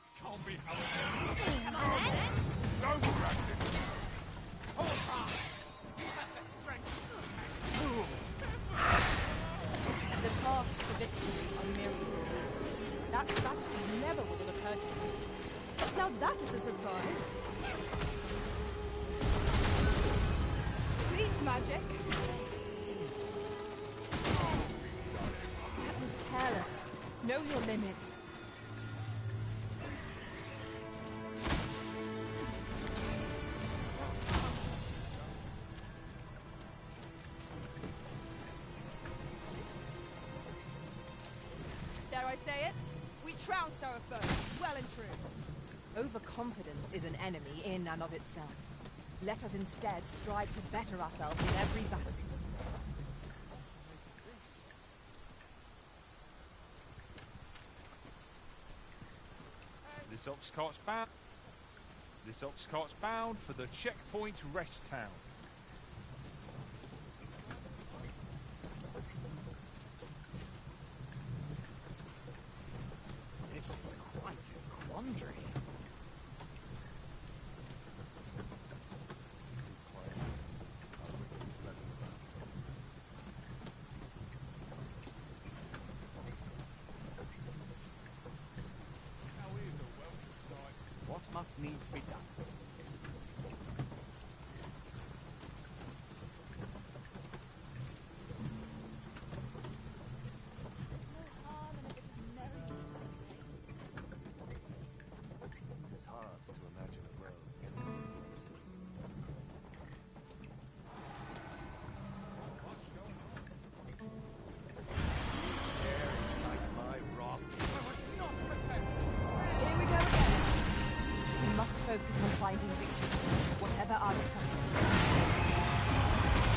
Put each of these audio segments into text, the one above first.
This can't be how it ends. Come on then! Don't practice! Hold on! Perfect strength! The paths to victory are myriad. That strategy never would have occurred to me. Now that is a surprise. Sleep magic. That was careless. Know your limits. Dare I say it? We trounced our foe, well and true. Overconfidence is an enemy in and of itself. Let us instead strive to better ourselves in every battle. This oxcart's bound for the checkpoint rest town. This is quite a quandary. What must needs be done? There's no harm in a bit of merriment, I say. It is hard to imagine a world in monsters. Dare excite my wrath. Here we go again. We must focus on finding victory, whatever our discomfort.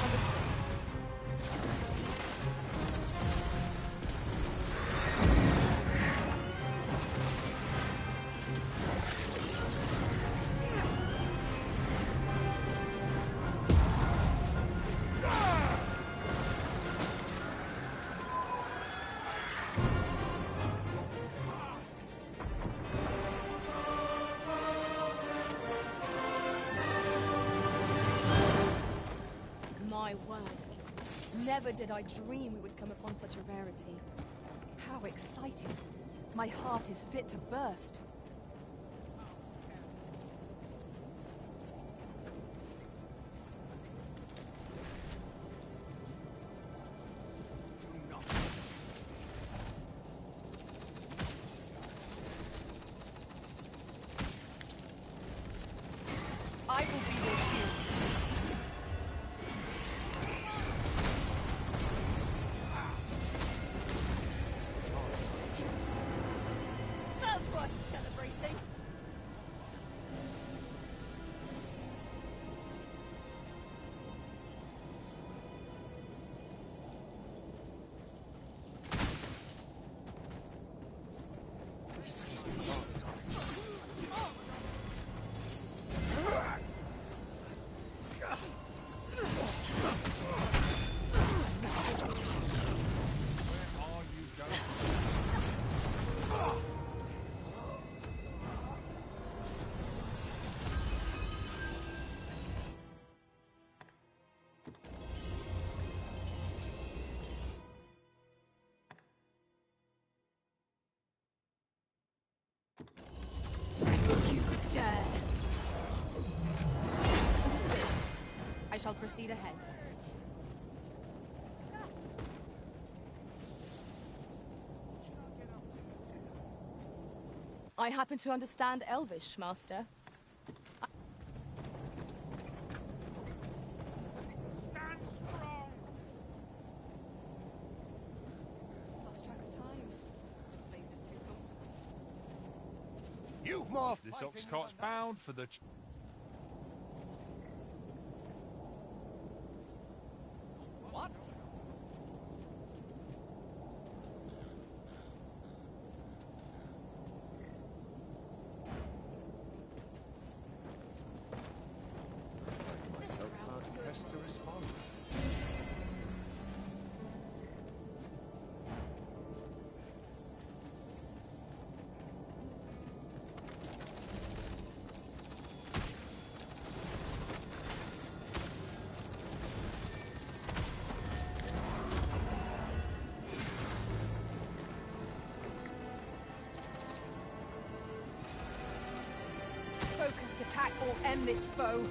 Understood. My word. Never did I dream we would come upon such a rarity. How exciting. My heart is fit to burst. Do not. I will be your shield. That's worth celebrating. This is beyond our Where are you going? You dare! Understood. I shall proceed ahead. I happen to understand Elvish, Master. Stand strong! Lost track of time. This place is too comfortable. You've more This fighting oxcart's than that. bound for the... What? Myself hard pressed to respond. or end this foe.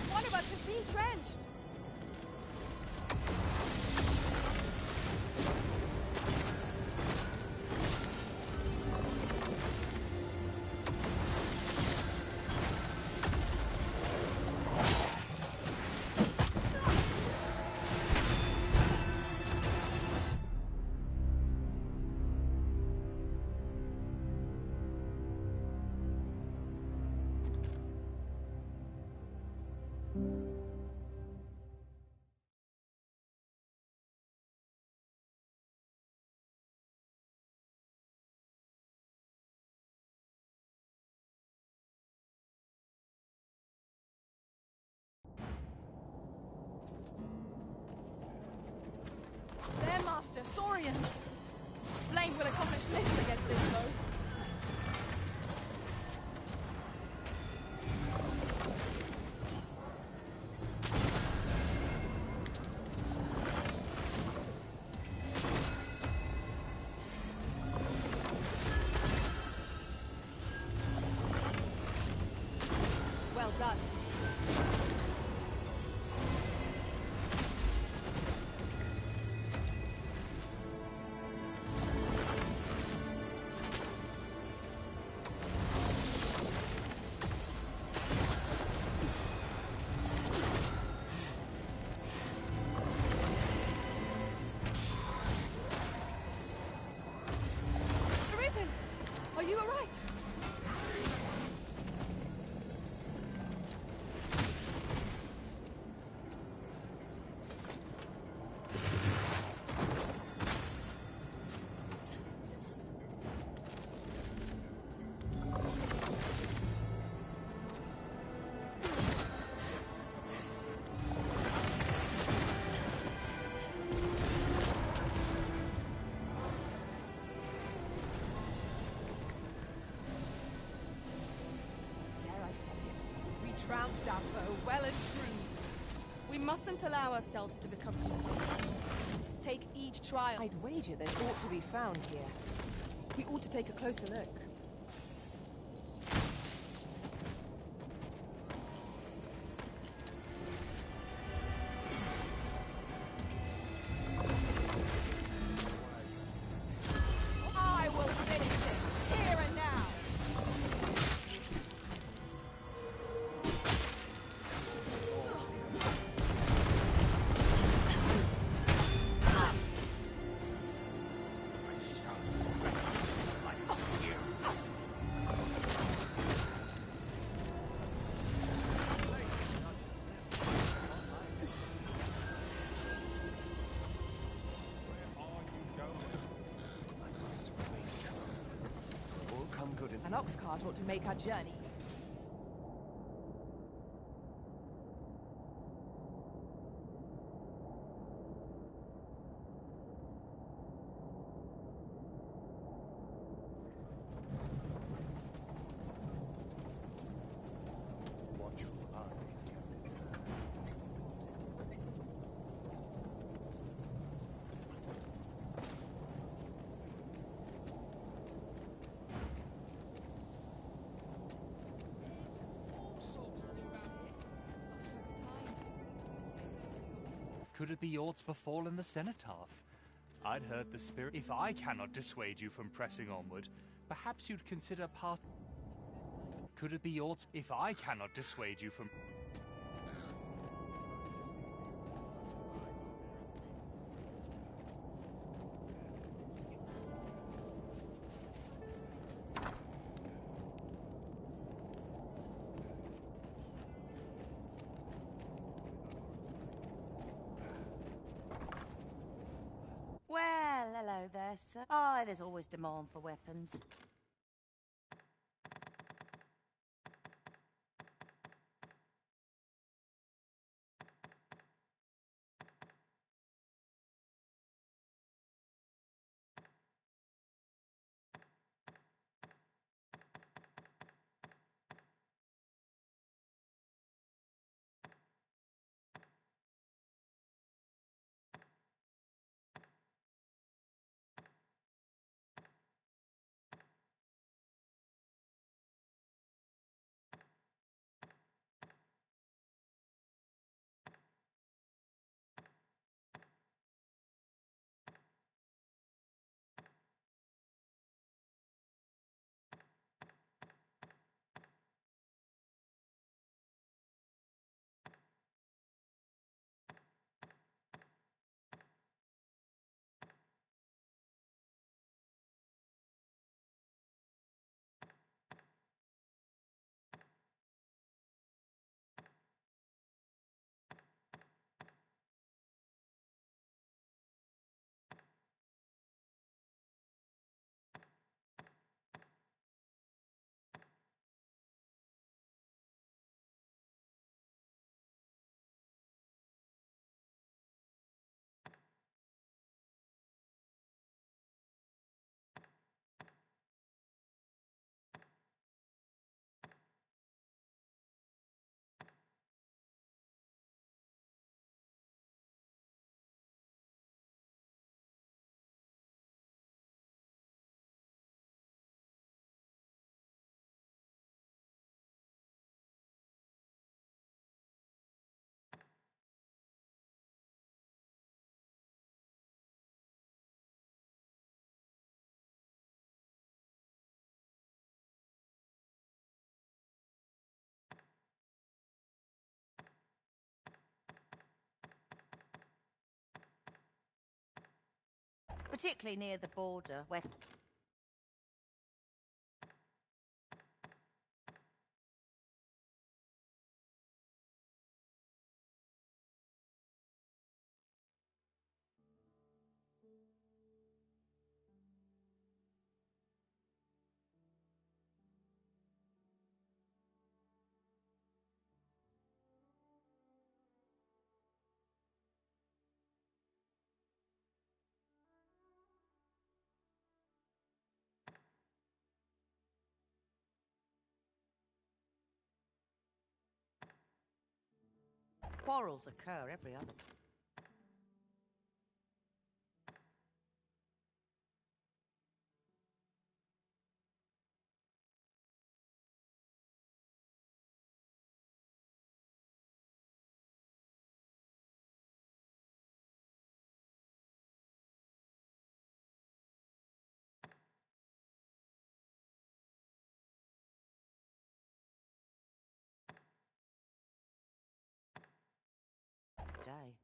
One of us has been drenched. Their master, Saurians. Flame will accomplish little against this foe. Well done. Arisen! Are you alright? Dare I say it? We trounced our foe well and true. We mustn't allow ourselves to become complacent. Take each trial. I'd wager there's ought to be found here. We ought to take a closer look. I will finish this here and now. I shall rest my here. Where are you going? I must remain calm. It will all come good in An ox cart ought to make our journey. watchful eyes kept its hand as he noted. Could it be aught's befallen the cenotaph? I'd heard the spirit. If I cannot dissuade you from pressing onward, perhaps you'd consider pass. Could it be aught's? If I cannot dissuade you from. Well, hello there, sir. Oh, there's always demand for weapons. particularly near the border, where... Quarrels occur every other... day.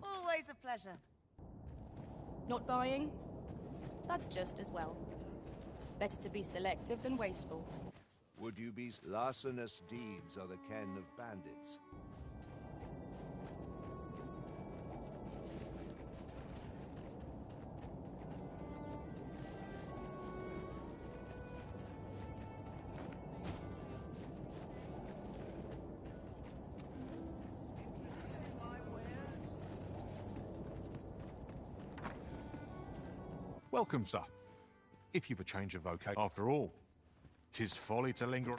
Always a pleasure. Not buying? That's just as well. Better to be selective than wasteful. Would you be larcenous deeds are the ken of bandits? Welcome, sir. If you've a change of vocation, after all, 'tis folly to linger.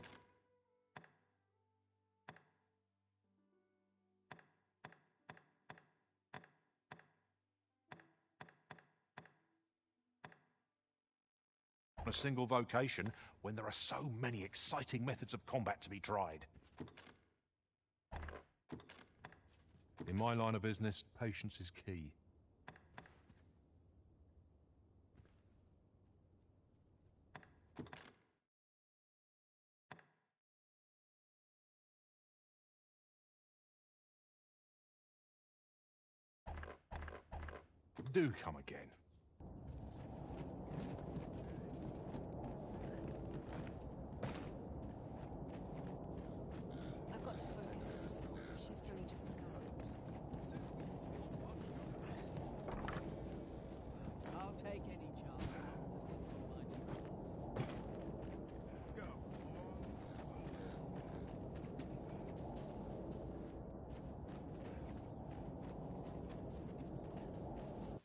A single vocation when there are so many exciting methods of combat to be tried. In my line of business, patience is key. Do come again. I've got to focus. Shift's only just begun. I'll take any chance.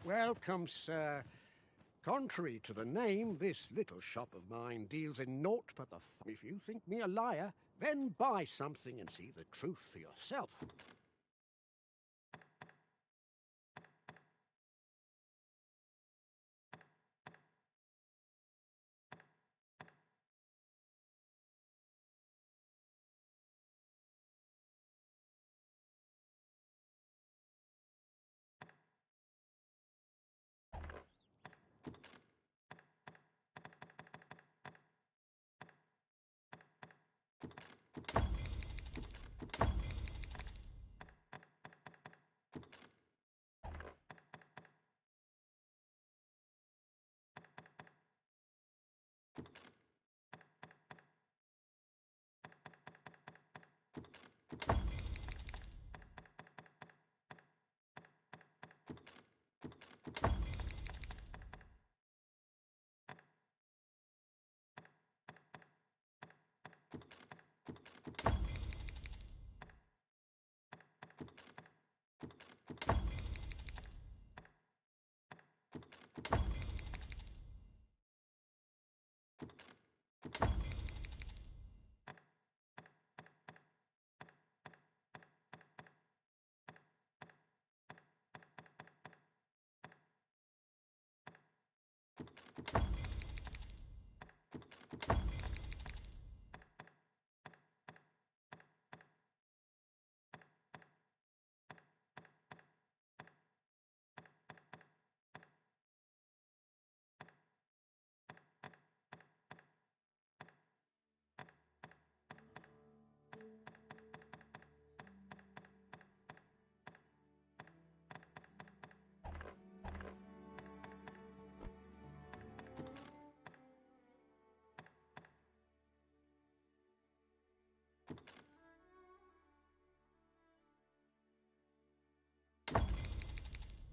Welcome, sir. Contrary to the name, this little shop of mine deals in naught but the If you think me a liar, then buy something and see the truth for yourself.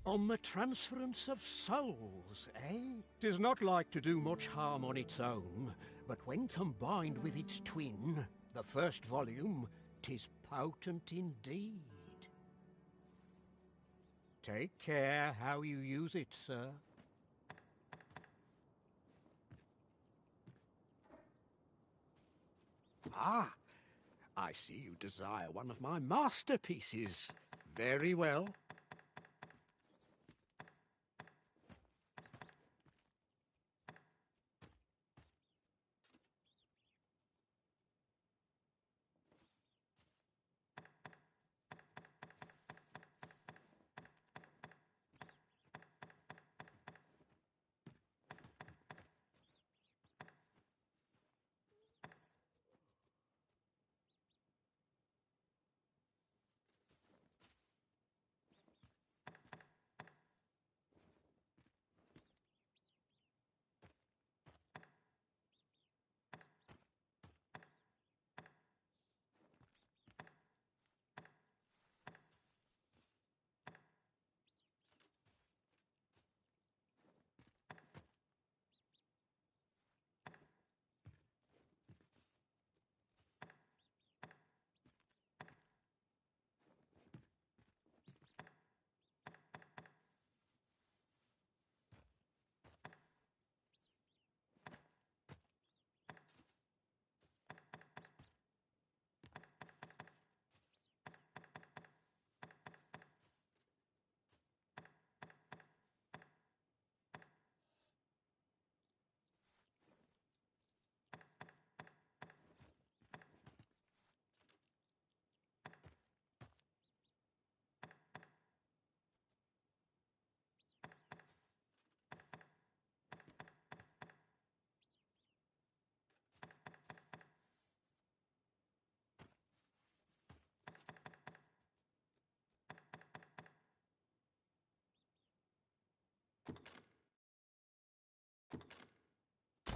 On the transference of souls, eh? 'Tis not like to do much harm on its own, but when combined with its twin, the first volume, 'tis potent indeed. Take care how you use it, sir. Ah, I see you desire one of my masterpieces. Very well.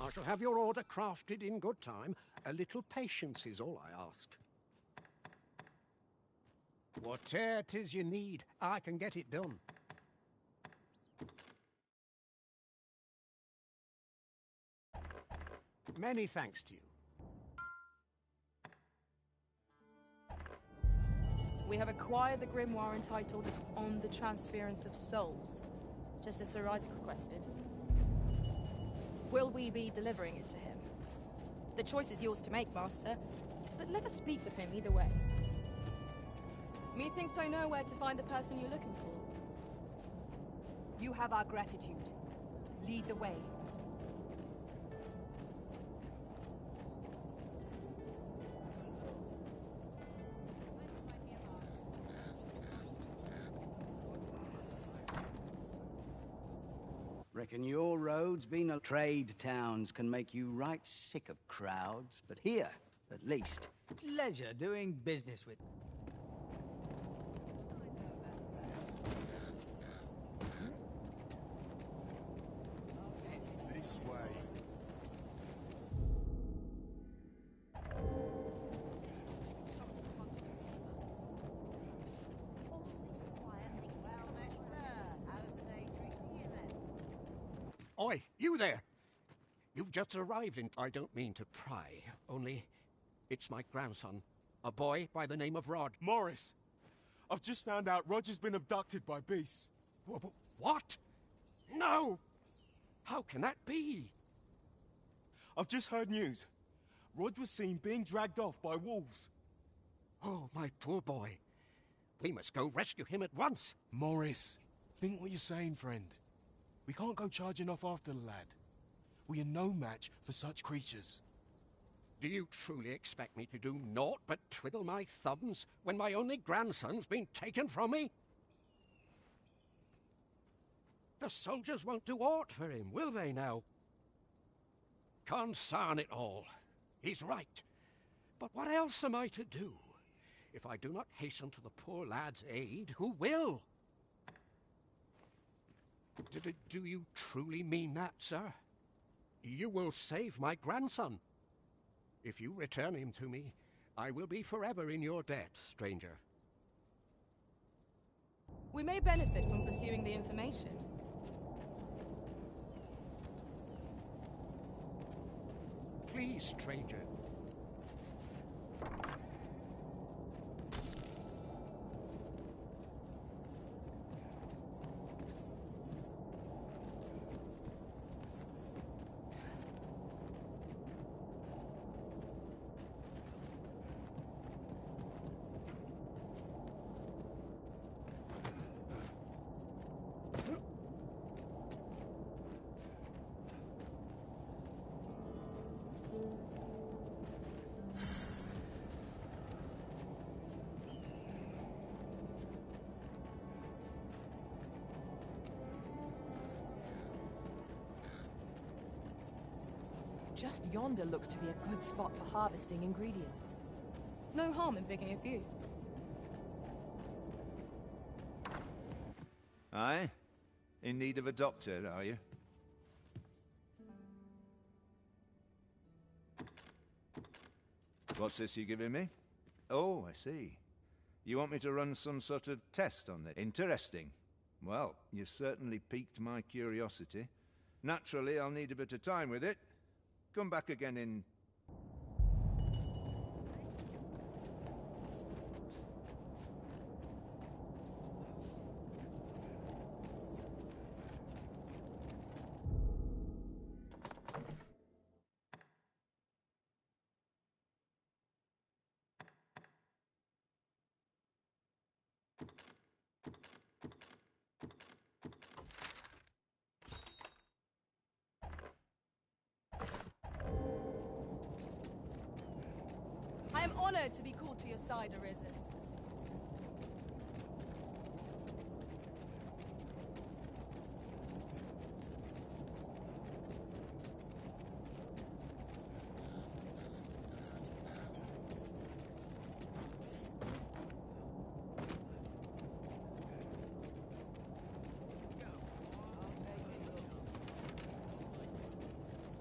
I shall have your order crafted in good time. A little patience is all I ask. Whate'er 'tis you need, I can get it done. Many thanks to you. We have acquired the grimoire entitled On the Transference of Souls, just as Sir Isaac requested. Will we be delivering it to him? The choice is yours to make, Master, but let us speak with him either way. Methinks I know where to find the person you're looking for. You have our gratitude. Lead the way. Reckon your road's been a trade towns can make you right sick of crowds, but here, at least, pleasure doing business with. It's this way. Oi, you there! You've just arrived in... I don't mean to pry, only it's my grandson, a boy by the name of Rod. Morris! I've just found out Roger's been abducted by beasts. What? No! How can that be? I've just heard news. Rog was seen being dragged off by wolves. Oh, my poor boy. We must go rescue him at once. Morris, think what you're saying, friend. We can't go charging off after the lad. We are no match for such creatures. Do you truly expect me to do naught but twiddle my thumbs when my only grandson's been taken from me? The soldiers won't do aught for him, will they now? Consarn it all. He's right. But what else am I to do? If I do not hasten to the poor lad's aid, who will? Do you truly mean that, sir? You will save my grandson. If you return him to me, I will be forever in your debt, stranger. We may benefit from pursuing the information. Please, stranger. Just yonder looks to be a good spot for harvesting ingredients. No harm in picking a few. Aye? In need of a doctor, are you? What's this you're giving me? Oh, I see. You want me to run some sort of test on it? Interesting. Well, you've certainly piqued my curiosity. Naturally, I'll need a bit of time with it. Come back again in... I am honored to be called to your side, Arisen.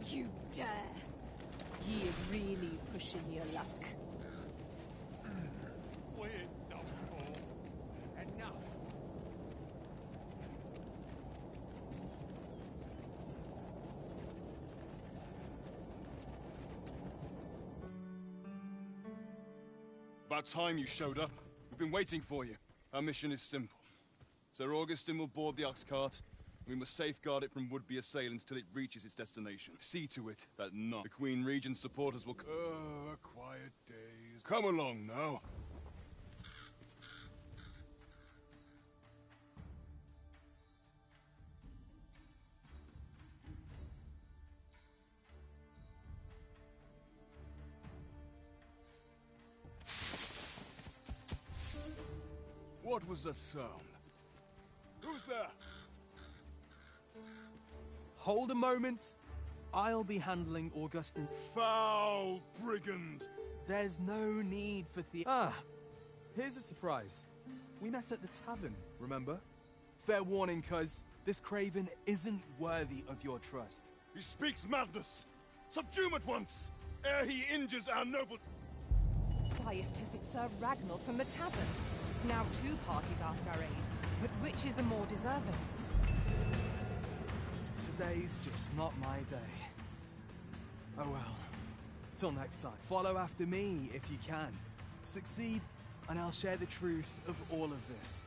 You dare! Ye really pushing your luck. We're done for. Enough. About time you showed up. We've been waiting for you. Our mission is simple. Sir Augustin will board the ox cart. We must safeguard it from would-be assailants till it reaches its destination. See to it that none. The Queen Regent's supporters will... a quiet days. Come along now. What was that sound? Who's there? Hold a moment. I'll be handling Augustin. Foul brigand! There's no need for here's a surprise. We met at the tavern, remember? Fair warning, cuz this craven isn't worthy of your trust. He speaks madness! Subdue him at once, ere he injures our noble... Why, if 'tis it Sir Ragnall from the tavern. Now two parties ask our aid, but which is the more deserving? Today's just not my day. Oh well. Till next time, follow after me if you can. Succeed, and I'll share the truth of all of this.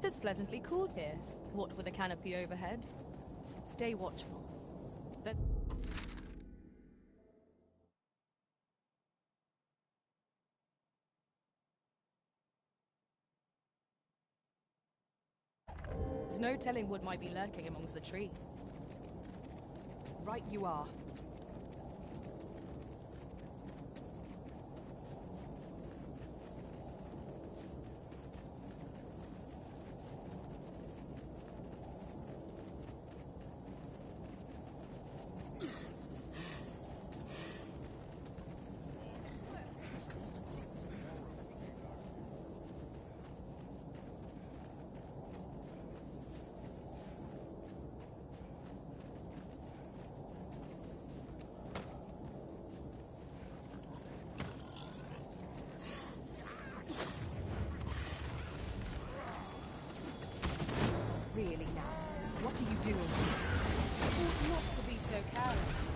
is pleasantly cool here, what with a canopy overhead. Stay watchful. There's no telling what might be lurking amongst the trees. Right you are. Really now? What are you doing? Ought not to be so careless.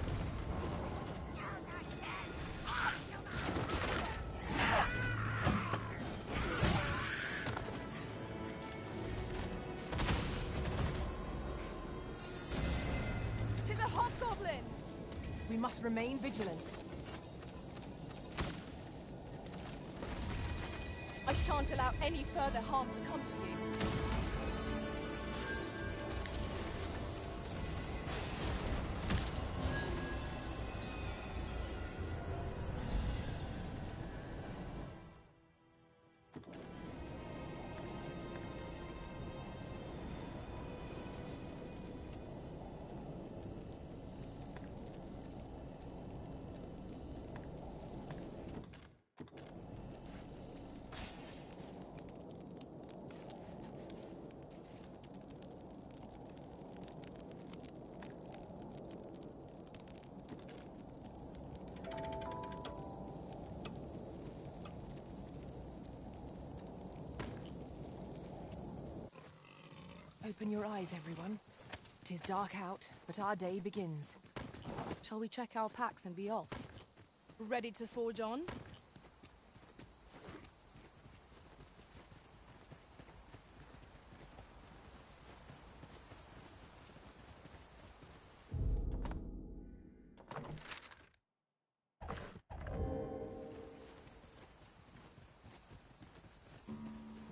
Tis a hobgoblin! We must remain vigilant. I shan't allow any further harm to come to you. Open your eyes, everyone. 'Tis dark out, but our day begins. Shall we check our packs and be off? Ready to forge on?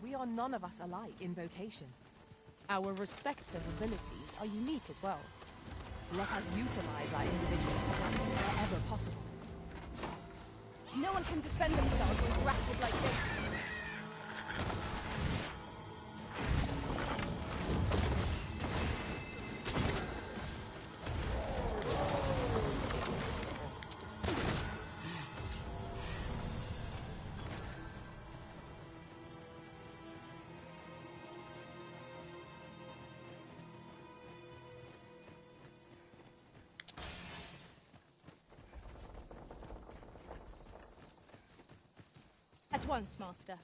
We are none of us alike in vocation. Our respective abilities are unique as well. Let us utilize our individual strengths wherever possible. No one can defend themselves when grappled like this. At once, Master.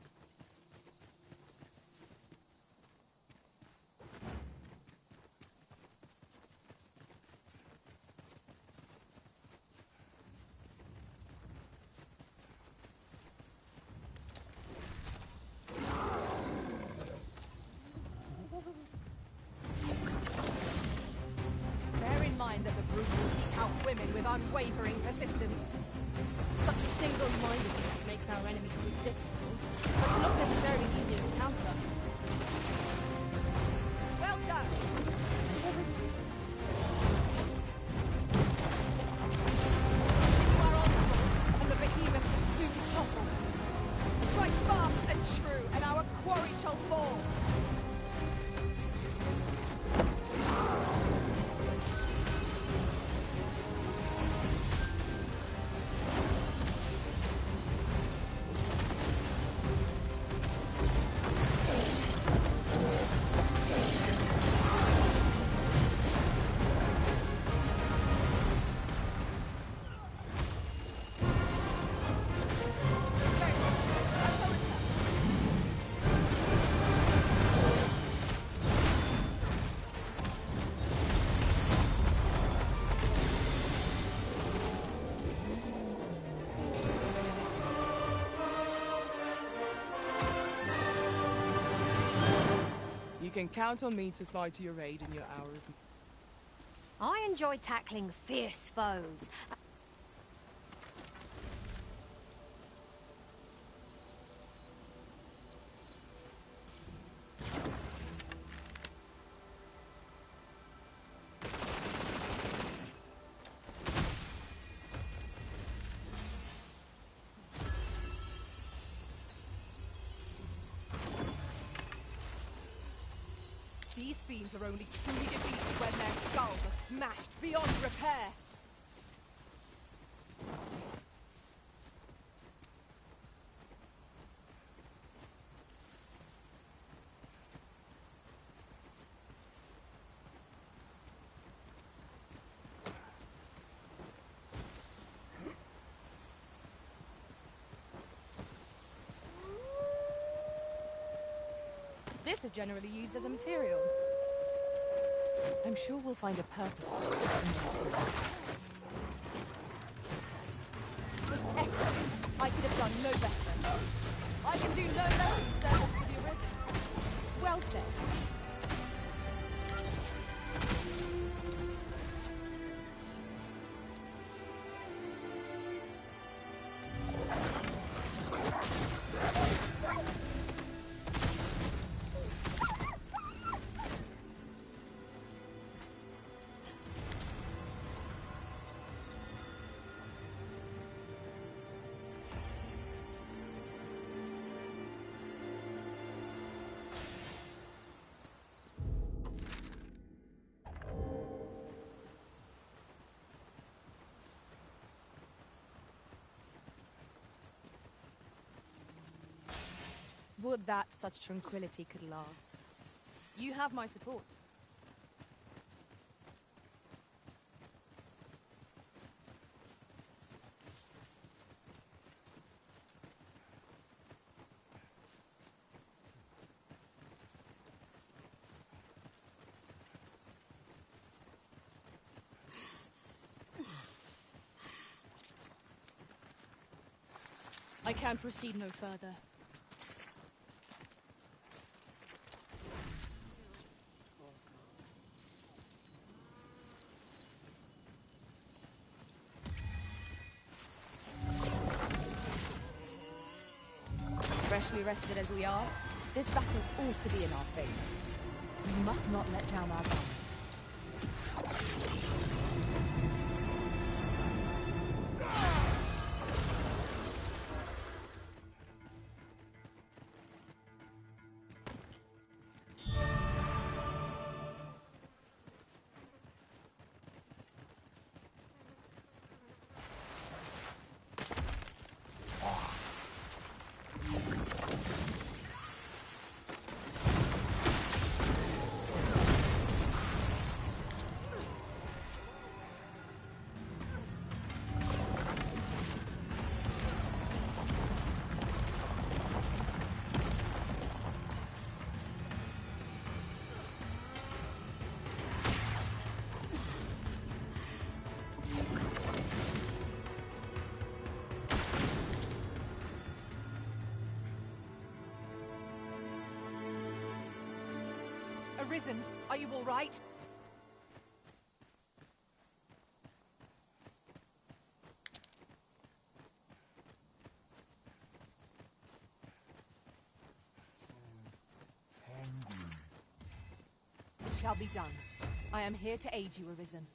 Bear in mind that the brute will seek out women with unwavering persistence. Such single-mindedness makes our enemy predictable, but not necessarily easy to counter. Well done! Continue our onslaught, and the behemoth will soon topple. Strike fast and true, and our quarry shall fall. can count on me to fly to your aid in your hour of... I enjoy tackling fierce foes. These fiends are only truly defeated when their skulls are smashed beyond repair. This is generally used as a material. I'm sure we'll find a purpose for it. It was excellent. I could have done no better. I can do no less than service to the Arisen. Well said. Would that such tranquility could last. You have my support. I can proceed no further. Freshly rested as we are, this battle ought to be in our favor. We must not let down our guard. Arisen, are you all right? It shall be done. I am here to aid you, Arisen.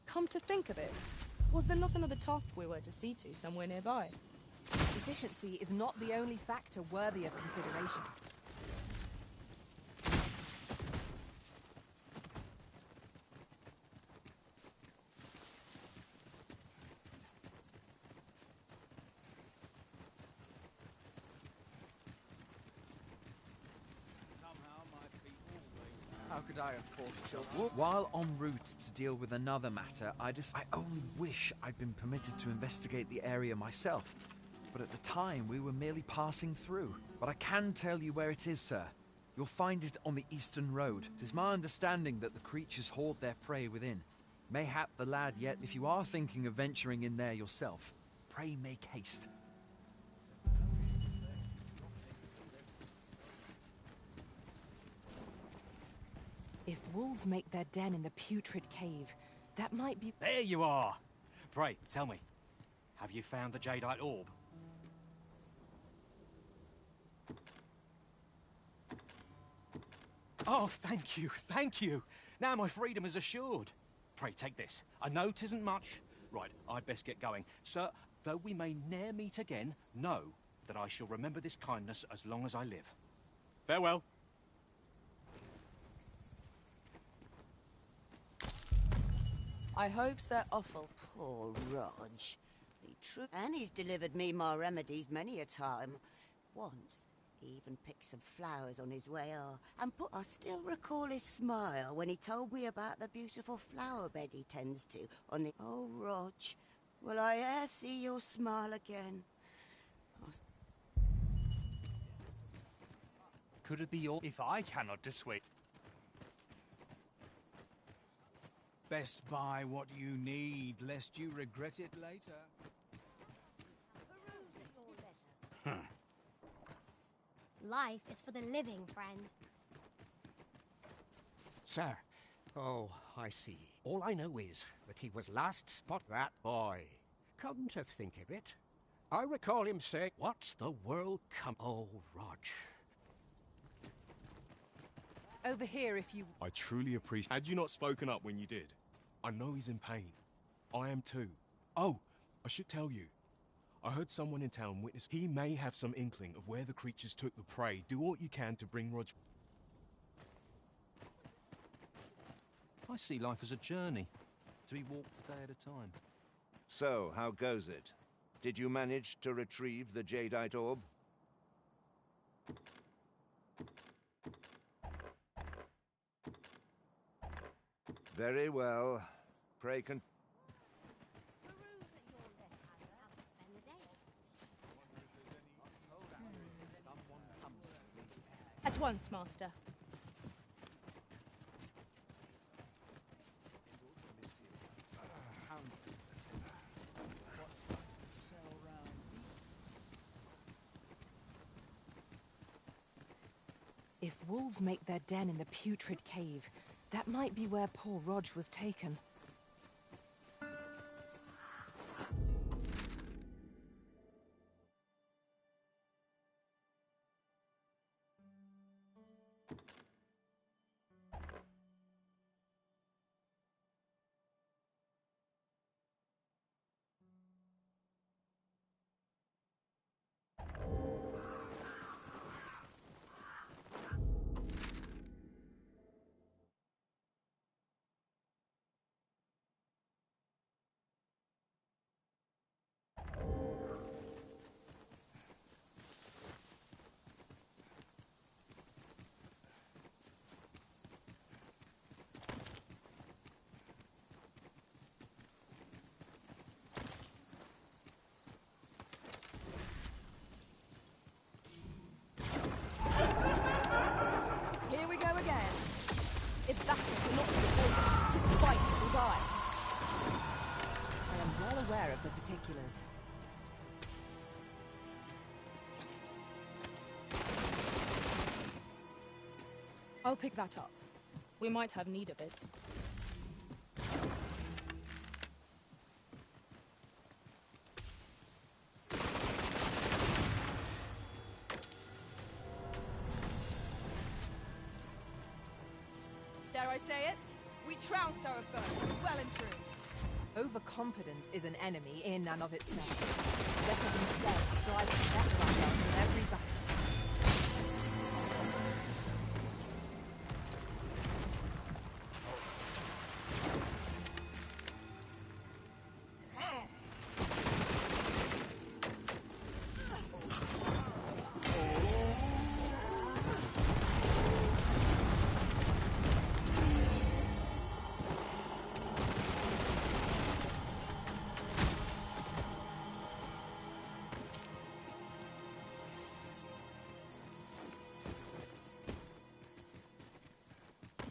Come to think of it, was there not another task we were to see to somewhere nearby? Efficiency is not the only factor worthy of consideration. How could I have forced your... While en route to deal with another matter, I only wish I'd been permitted to investigate the area myself. But at the time, we were merely passing through. But I can tell you where it is, sir. You'll find it on the eastern road. It is my understanding that the creatures hoard their prey within. Mayhap the lad yet, if you are thinking of venturing in there yourself, pray make haste. wolves make their den in the putrid cave, that might be... There you are! Pray, tell me, have you found the jadeite orb? Oh, thank you, thank you! Now my freedom is assured. Pray, take this. I know 'tisn't much. Right, I'd best get going. Sir, though we may ne'er meet again, know that I shall remember this kindness as long as I live. Farewell. I hope Sir Offal... Poor Rog. And he's delivered me my remedies many a time. Once, he even picked some flowers on his way off. I still recall his smile when he told me about the beautiful flower bed he tends to on the... Oh, Rog, will I e'er see your smile again? Could it be your... If I cannot dissuade... Best buy what you need, lest you regret it later. Life is for the living, friend. Sir. Oh, I see. All I know is that he was last spotted that boy. Come to think of it, I recall him saying, "What's the world come..." Oh, Rog. Over here, if you... I truly appreciate... Had you not spoken up when you did, I know he's in pain. I am too. Oh, I should tell you. I heard someone in town witness... He may have some inkling of where the creatures took the prey. Do what you can to bring Rog... I see life as a journey, to be walked a day at a time. So, how goes it? Did you manage to retrieve the jadeite orb? Very well. Pray con... At once, Master. If wolves make their den in the putrid cave, that might be where poor Rog was taken. If battle cannot be avoided, 'tis fight or die. I am well aware of the particulars. I'll pick that up. We might have need of it. Dare I say it? We trounced our foe, well and true. Overconfidence is an enemy in and of itself. Let us instead strive to better ourselves in every battle.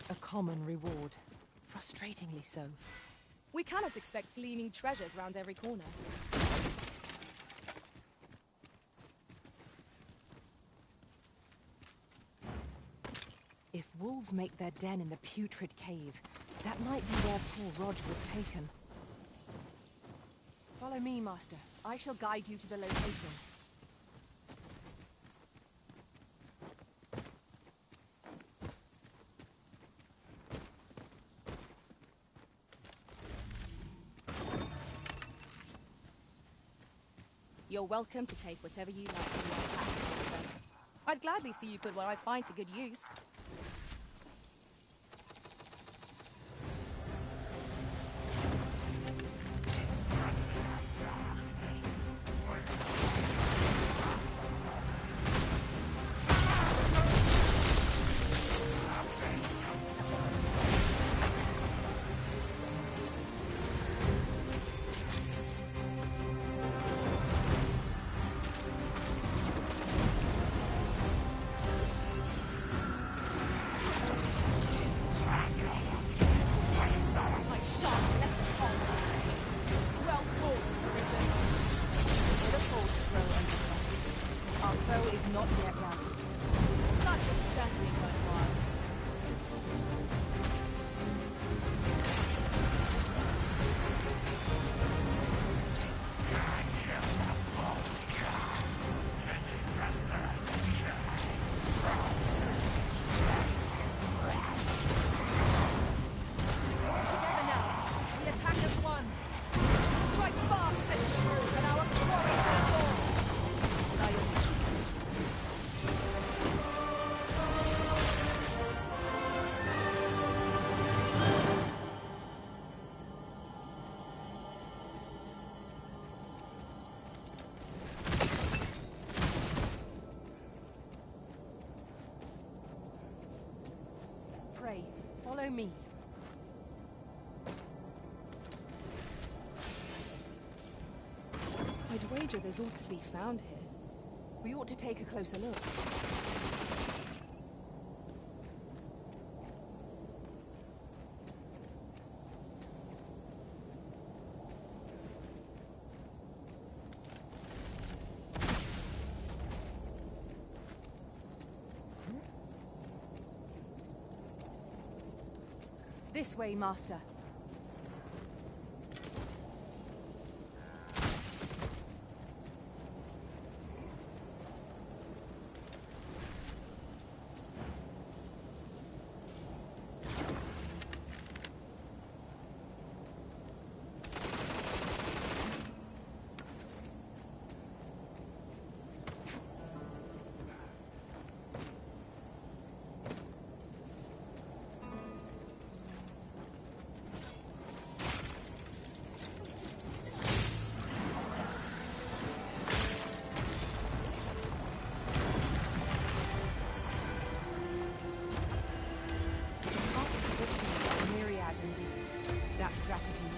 A common reward. Frustratingly so. We cannot expect gleaming treasures round every corner. If wolves wolves make their den in the putrid cave, that might be where poor Rog was taken. Follow me, Master. I shall guide you to the location. You're welcome to take whatever you like from my pack, Master. I'd gladly see you put what I find to good use. Follow me. I'd wager there's ought to be found here. We ought to take a closer look. This way, Master.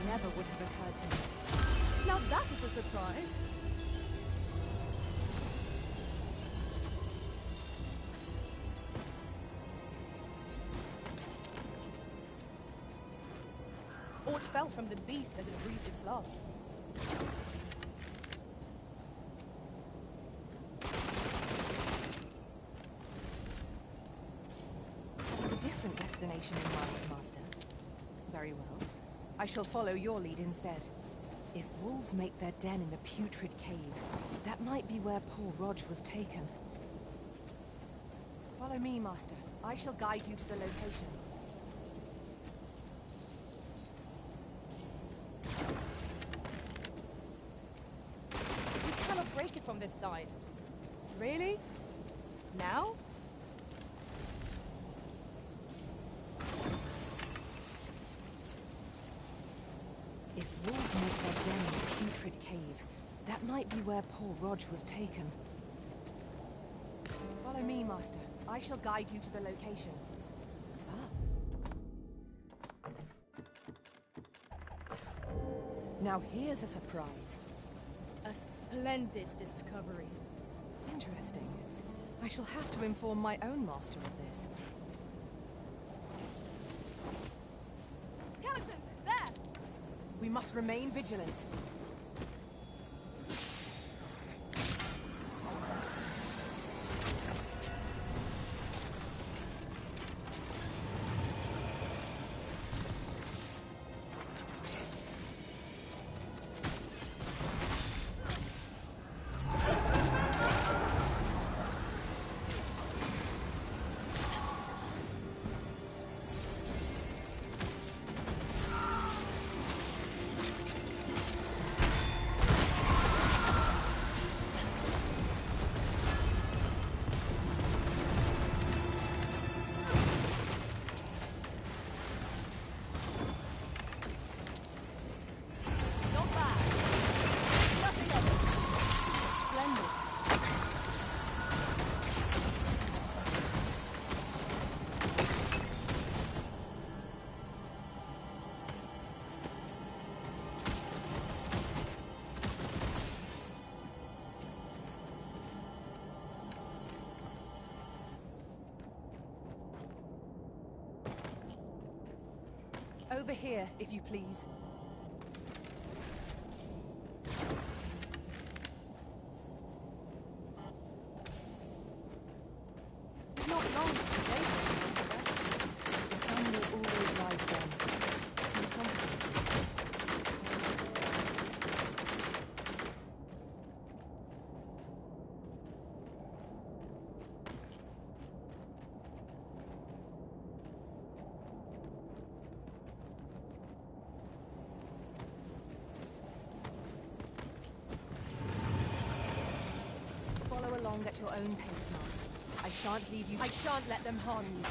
Never would have occurred to me. Now that is a surprise. Aught fell from the beast as it breathed its last. I have a different destination in mind, Master. Very well. I shall follow your lead instead. If wolves make their den in the putrid cave, that might be where poor Rog was taken. Follow me, Master. I shall guide you to the location. You cannot break it from this side. Really? Now? If wolves make their den in the putrid cave, that might be where poor Rog was taken. Follow me, Master. I shall guide you to the location. Ah. Now here's a surprise. A splendid discovery. Interesting. I shall have to inform my own master of this. Skeletons! There! We must remain vigilant. Over here, if you please. It's not long to the day. The sun will always rise again. Be confident. Follow along at your own pace, Master. I shan't leave you. I shan't let them harm you.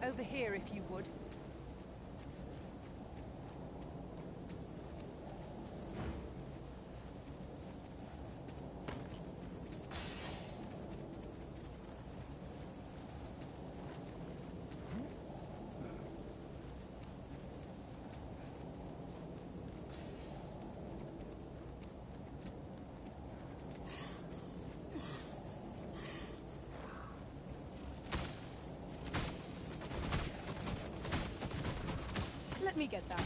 Over here, if you would. Let me get that.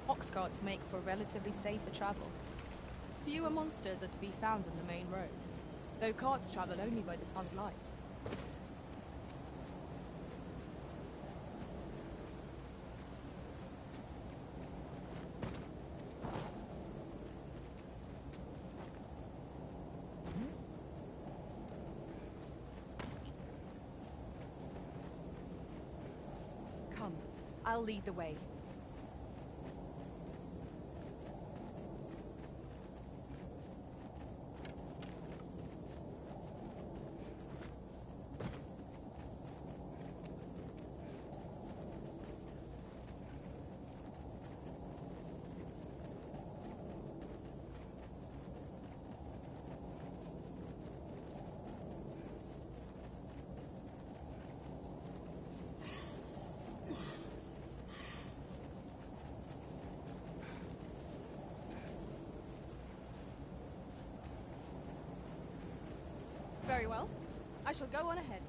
Ox carts make for relatively safer travel. Fewer monsters are to be found on the main road, though carts travel only by the sun's light. Come, I'll lead the way. Very well. I shall go on ahead.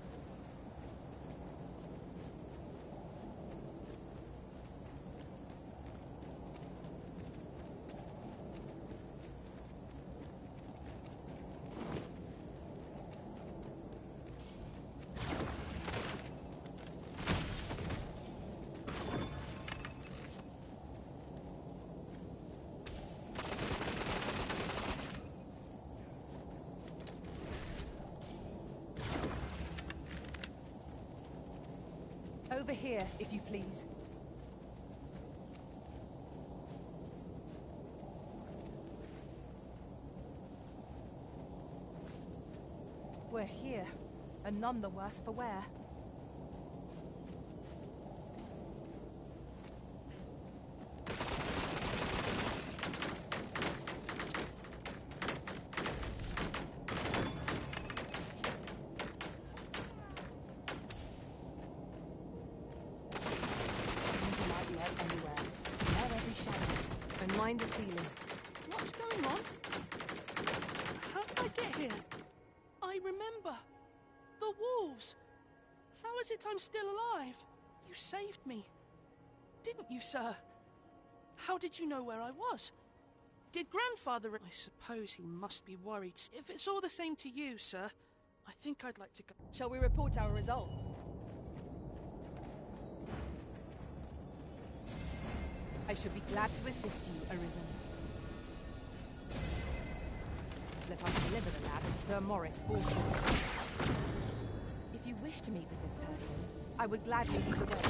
Over here, if you please. We're here, and none the worse for wear. Mind the ceiling. What's going on? How did I get here? I remember. The wolves. How is it I'm still alive? You saved me. Didn't you, sir? How did you know where I was? Did Grandfather... I suppose he must be worried. If it's all the same to you, sir, I think I'd like to go... Shall we report our results? I should be glad to assist you, Arisen. Let us deliver the lad to Sir Maurice forthwith. If you wish to meet with this person, I would gladly lead the way.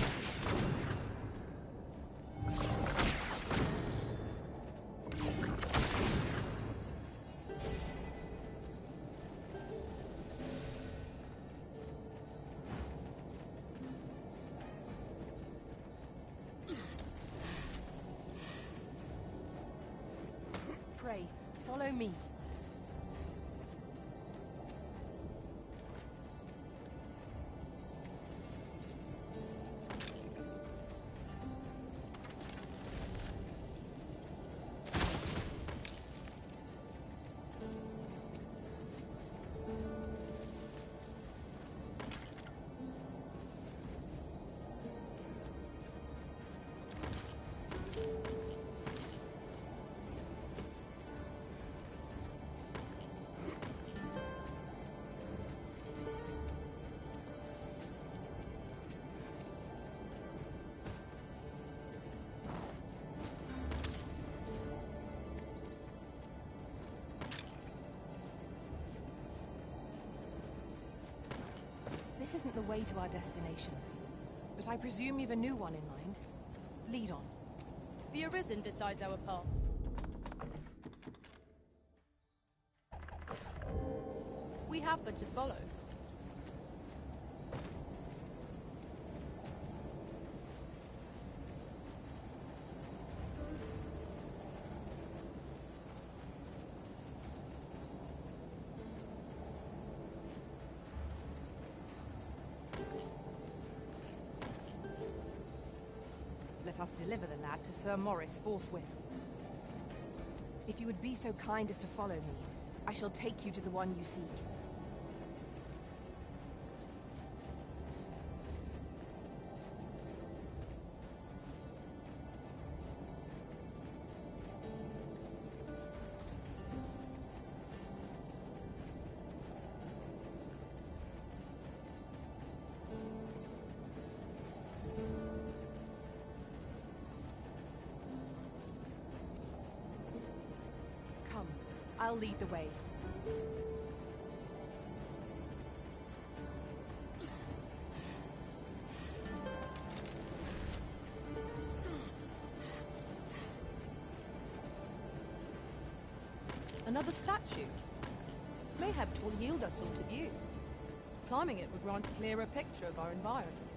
me. This isn't the way to our destination, but I presume you've a new one in mind. Lead on. The Arisen decides our path. We have but to follow. Let us deliver the lad to Sir Maurice forthwith. If you would be so kind as to follow me, I shall take you to the one you seek. Come, I'll lead the way. Another statue. Mayhap 'twill yield us sort of use. Climbing it would grant a clearer picture of our environs.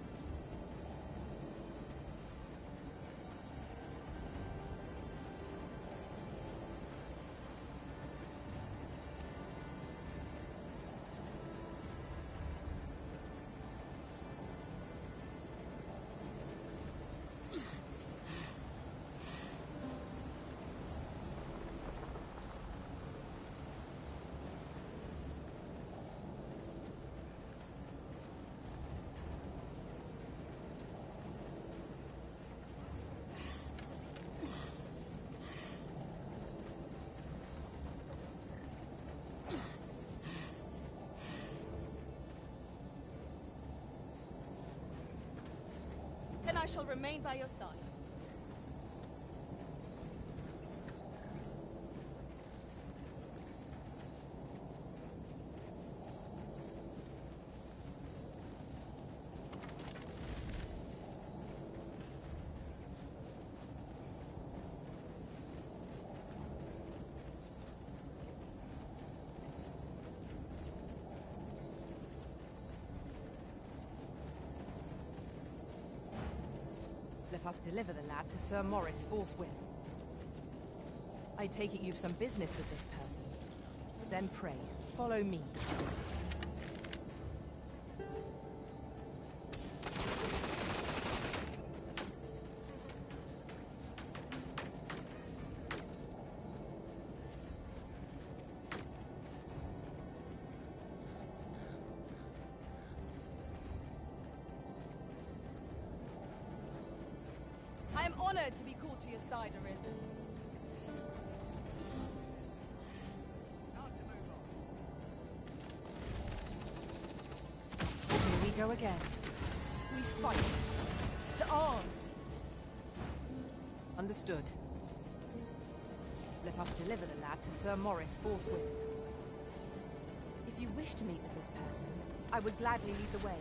Then I shall remain by your side. Let us deliver the lad to Sir Maurice forthwith. I take it you've some business with this person. Then pray, follow me. I am honored to be called to your side, Arisen. Here we go again. We fight. To arms! Understood. Let us deliver the lad to Sir Maurice forthwith. If you wish to meet with this person, I would gladly lead the way.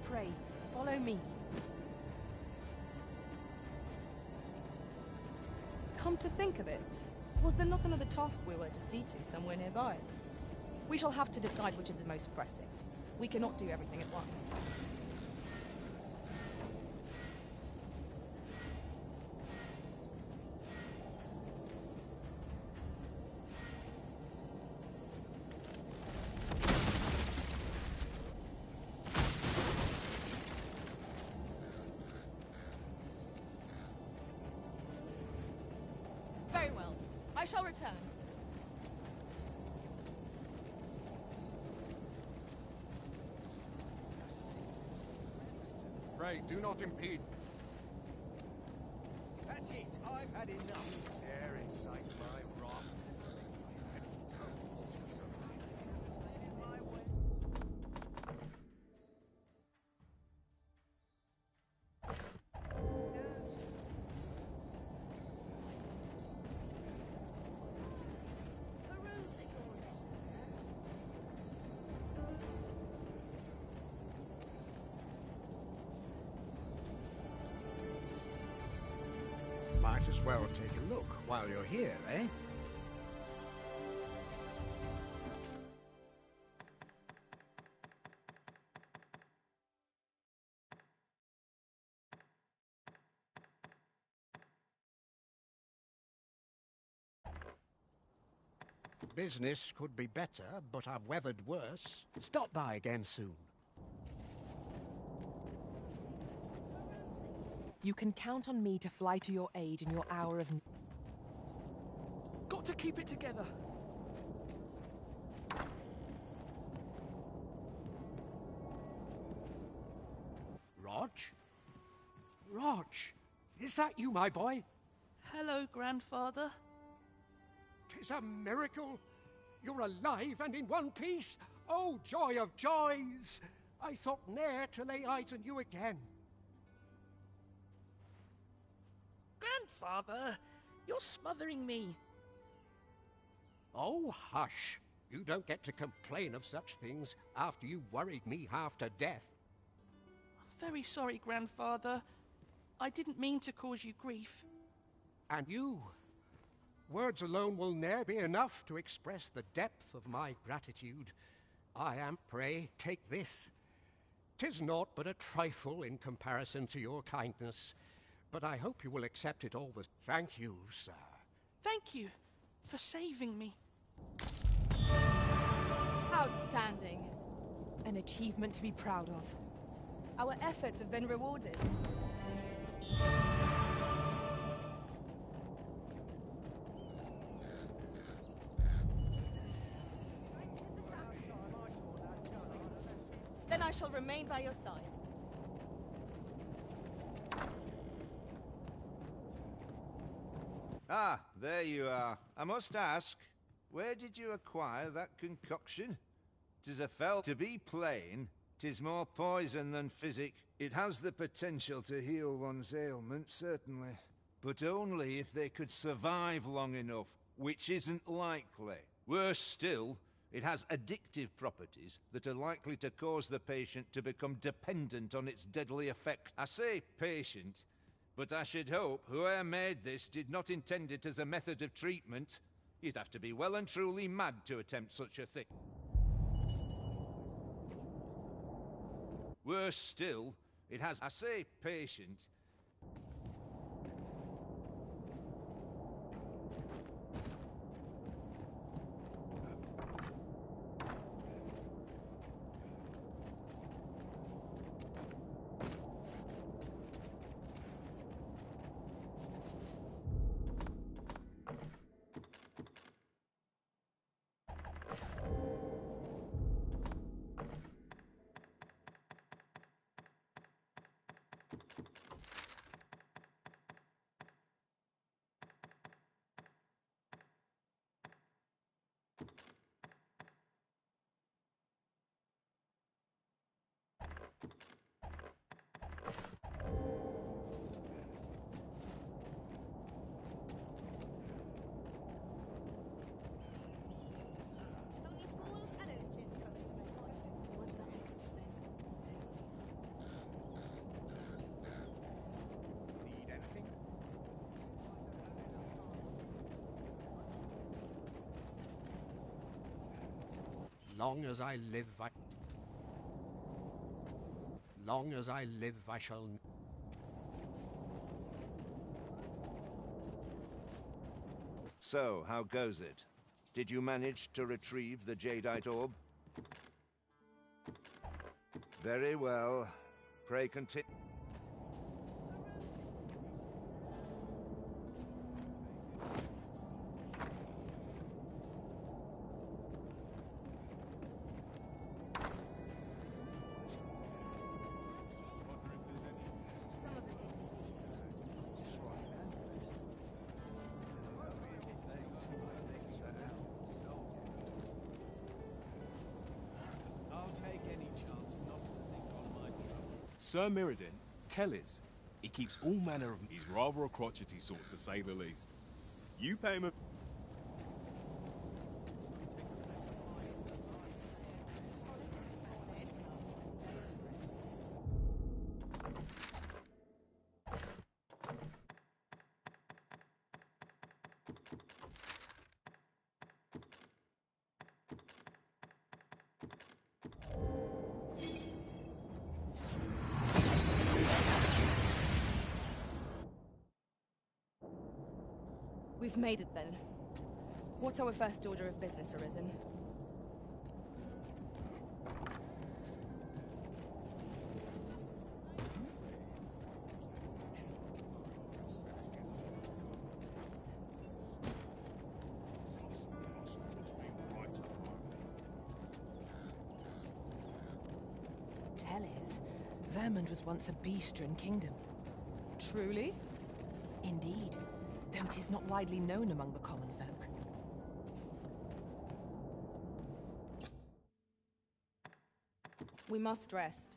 Pray, follow me. Come to think of it, was there not another task we were to see to somewhere nearby? We shall have to decide which is the most pressing. We cannot do everything at once. Very well. I shall return. Pray, do not impede. That's it. I've had enough. Tear inside my rock. Might as well take a look while you're here, eh? Business could be better, but I've weathered worse. Stop by again soon. You can count on me to fly to your aid in your hour of need. Got to keep it together. Rog? Rog, is that you, my boy? Hello, grandfather. 'Tis a miracle. You're alive and in one piece. Oh, joy of joys! I thought ne'er to lay eyes on you again. Grandfather, you're smothering me. Oh, hush. You don't get to complain of such things after you worried me half to death. I'm very sorry, grandfather. I didn't mean to cause you grief. And you? Words alone will ne'er be enough to express the depth of my gratitude. I am, pray, take this. 'Tis naught but a trifle in comparison to your kindness, but I hope you will accept it all the... Thank you, sir. Thank you for saving me. Outstanding. An achievement to be proud of. Our efforts have been rewarded. Then I shall remain by your side. Ah, there you are. I must ask, where did you acquire that concoction? 'Tis a fell. To be plain, 'tis more poison than physic. It has the potential to heal one's ailment, certainly. But only if they could survive long enough, which isn't likely. Worse still, it has addictive properties that are likely to cause the patient to become dependent on its deadly effect. I say patient, but I should hope whoever made this did not intend it as a method of treatment. You'd have to be well and truly mad to attempt such a thing. Worse still, it has... I say patient... Long as I live, long as I live, I shall... So, how goes it? Did you manage to retrieve the Jadeite orb? Very well. Pray continue. Sir Mirrodin, Tellers. He keeps all manner of... He's rather a crotchety sort, to say the least. You pay him a... We've made it then. What's our first order of business, Arisen? Tellers, Vermund was once a beast-ridden kingdom. Truly? Indeed, though it is not widely known among the common folk. We must rest.